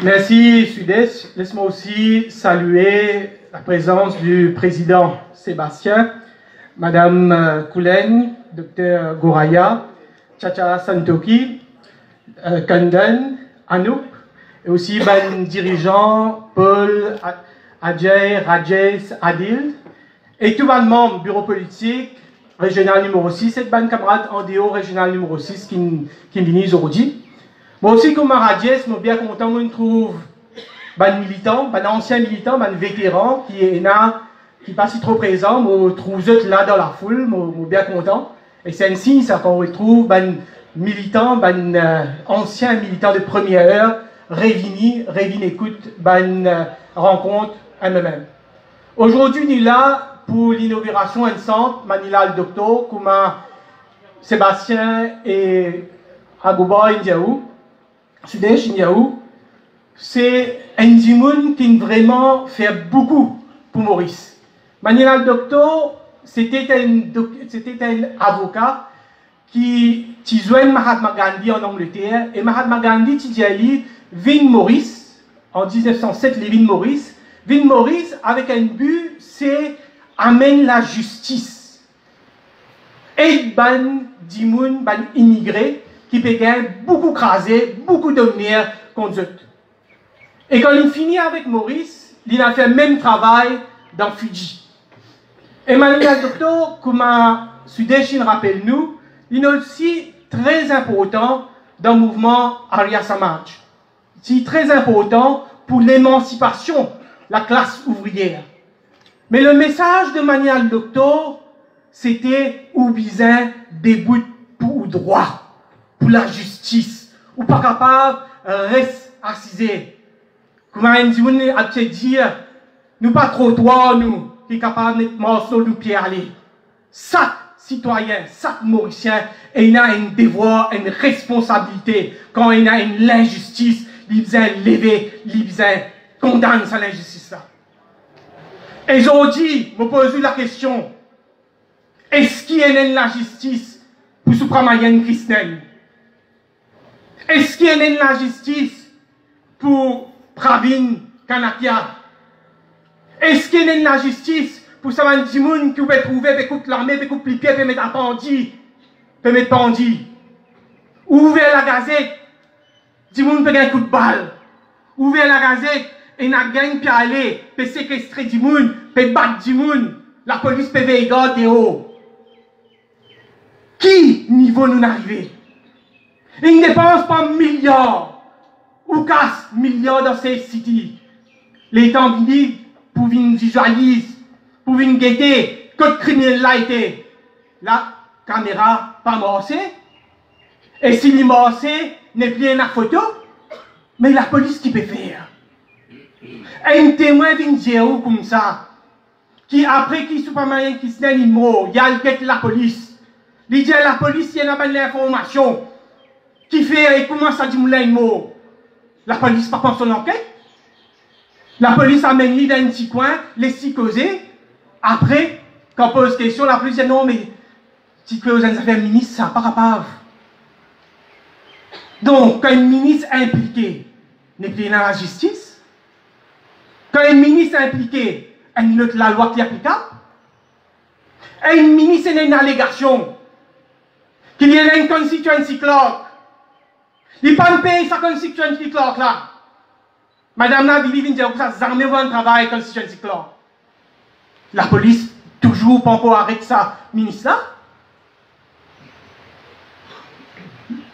Merci, Sudèche. Laisse-moi aussi saluer la présence du président Sébastien, Madame Koulen, Dr Goraya, Chacha Santoki, Kandan, Anouk, et aussi ben dirigeant Paul, Ajay, Rajesh, Adil, et tout le membre bureau politique, régional numéro 6, et ben camarade en déo régional numéro 6 qui viennent aujourd'hui. Moi aussi, comme Rajesh, je suis bien content de trouver des militants, des anciens militants, des vétérans qui est là, qui pas si trop présents. Je trouve eux là dans la foule, je suis bien content. Et c'est un signe ça qu'on retrouve des militants, des anciens militants de première heure, réunis écoute, des rencontres MMM. Aujourd'hui, nous sommes là pour l'inauguration d'un centre, Manila le Docteur, comme Sébastien et Agouba Indiaou. Sudèche Indiaou, c'est un dimoun qui vraiment fait beaucoup pour Maurice. Manila le Docteur, c'était un avocat qui joignait Mahatma Gandhi en Angleterre, et Mahatma Gandhi dit à lui, Vin Maurice, en 1907, les Vin Maurice, avec un but, c'est amène la justice. Et ban dimoun, ban immigré, qui peut gagner beaucoup crasé, beaucoup dominer contre eux. Et quand il finit avec Maurice, il a fait le même travail dans Fidji. Et Manila le Docteur, comme Sudèche rappelle nous, il est aussi très important dans le mouvement Arya Samaj. C'est très important pour l'émancipation de la classe ouvrière. Mais le message de Manila le Docteur, c'était ou bien debout pour droit. Pour la justice, ou pas capable de rester assisé. Comment on dit, nous pas trop droit, nous, qui est capable de morceau de pied aller. Chaque citoyen, chaque Mauricien, il a un devoir, une responsabilité. Quand il a une injustice, il vient lever, il vient condamner cette injustice-là. Et aujourd'hui, je me pose la question, est-ce qu'il y a une justice pour Supramayan Christian? Est-ce qu'il y a une justice pour Pravin Kanakia? Est-ce qu'il y a une justice pour Saman Dimoun qui peut trouver, peut couper l'armée, peut couper les pieds, peut mettre un pendu, peut mettre pendu? Ouvrez la gazette, Dimoun peut gagner un coup de balle. Ouvrez la gazette, et n'a gang peut aller, peut séquestrer Dimoun, peut battre Dimoun. La police peut veiller de haut. Qui niveau nous arrivons? Ils ne dépensent pas milliards ou casse milliards dans ces cités. Les temps venus pour venir visualiser, pour venir guetter, que criminel là était. La caméra pas morcée. Et si les morcés n'est plus une photo, mais la police qui peut faire. Un témoin vient dire comme ça, qui après qui sont pas mal qui se donne une mot, il y a la police. Il dit à la police, il y a pas l'information. Qui fait et commence à dire un mot. La police pas prendre son enquête. La police amène lui dans un petit coin, les six causés. Après, quand on pose question, la police dit non, mais si tu es aux affaires ministres, ça n'a pas rapport. Donc, quand un ministre impliqué n'est plus dans la justice, quand un ministre impliqué, elle note la loi qui est applicable, et un ministre est une allégation qu'il y a une constituency clock. Il ne peut pas payer sa constituency clock là. Madame Navili vient dire que ça, armées vont un travail constituency clock. La police, toujours pas encore arrêter ça, ministre là.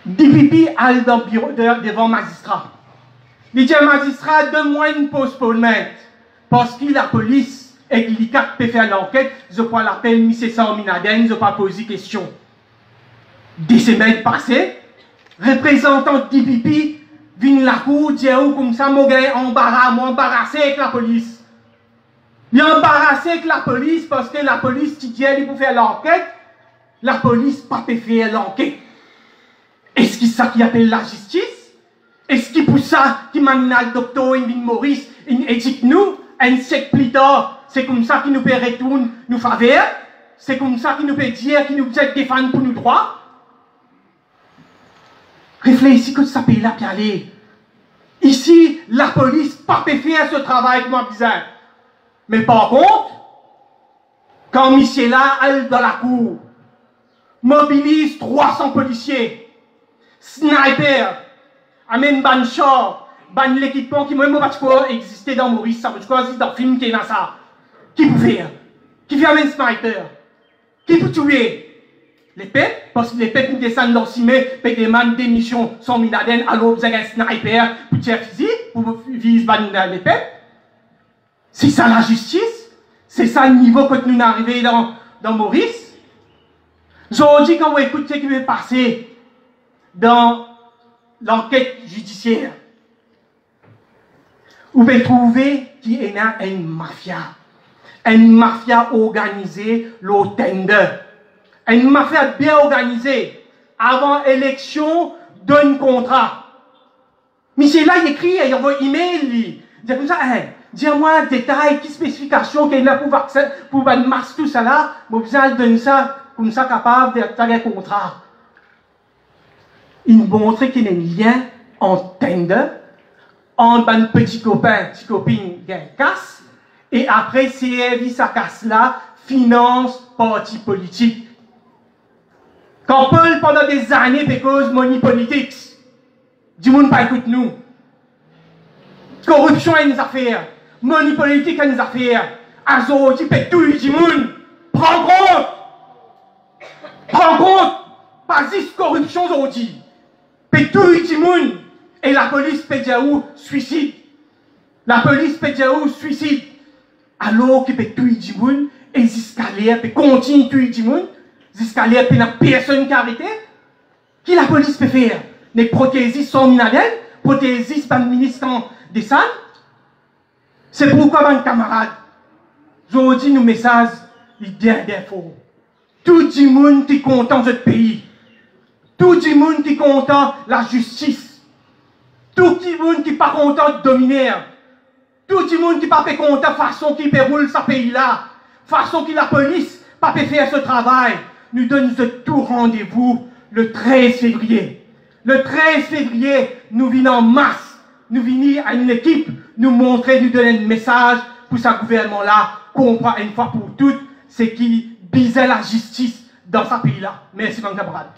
DPP allent dans le bureau devant magistrat. Il dit à magistrat, donne-moi une postponement. Parce que la police et l'ICAC peut faire l'enquête, je peux l'appeler M. Saominaden, je peux poser question. Des semaines passées, représentant DPP vient la cour, dit comme ça, mon gars embarrassé avec la police. Il est embarrassé avec la police parce que la police qui dit pour faire l'enquête, la police pas peut faire l'enquête. Est-ce que c'est ça qui appelle la justice? Est-ce que pour ça qui m'a le docteur Invin Maurice, il éthique nous, un siècle plus tard, c'est comme ça qu'il nous peut retourner nous faveur? C'est comme ça qu'il nous peut dire qu'il nous peut défendre pour nos droits? Réfléchissez que ça paye là, puis allez. Ici, la police pas pu faire ce travail comme bizarre. Mais par contre, quand Michel là, elle dans la cour, mobilise 300 policiers, sniper, amène ban char, ban l'équipement qui même pas exister dans Maurice, ça veut dire dans le film qui est dans ça. Qui peut faire? Qui fait un sniper? Qui peut tuer? Les peuples, parce que les peuples nous descendent dans le cimetière, puis demandent des missions sans Minaden, alors vous avez un sniper pour tirer physique, pour viser les peuples. C'est ça la justice? C'est ça le niveau que nous arrivons dans Maurice? Aujourd'hui, quand vous écoutez ce qui va passer dans l'enquête judiciaire, vous pouvez trouver qu'il y a une mafia organisée, le tender. Une mafia bien organisée. Avant élection, donne contrat. Michel là, il écrit, il envoie email, il dit comme ça, hey, dis-moi détail, qui spécification qu'il a pour une masse, tout ça là, vous besoin de donner ça, comme ça, capable de faire un contrat. Il montre qu'il y a un lien en tender, entre un petit copain, petite copine qui a une casse, et après, c'est sa casse là, finance parti politique. Quand Paul, pendant des années, fait cause money politics, du monde pas écoute nous. Corruption est une affaire, money politique est une affaire. Azo, tu fais tout du monde. Prends compte, pas juste corruption aujourd'hui. Fais tout du monde. Et la police fait dire où suicide. La police fait dire où suicide. Alors qu'il fait tout du monde, et les escaliers, puis continue tout du monde. Jusqu'à l'air, puis il n'y a personne qui a arrêté. Qui la police peut faire? Les protéger son minadel, protéger par le ministre des salles. C'est pourquoi, mes camarades, je dis nos messages, ils bien faux. Tout le monde qui est content de ce pays. Tout le monde qui est content de la justice. Tout le monde qui n'est pas content de dominer. Tout le monde qui n'est pas content de la façon qui déroule ce pays-là. Façon que la police n'a pas faire ce travail. Nous donne tout rendez-vous le 13 février. Le 13 février, nous venons en masse. Nous venons à une équipe, nous montrer, nous donner un message pour ce gouvernement-là, comprend une fois pour toutes ce qui bisait la justice dans ce pays-là. Merci, mon camarade.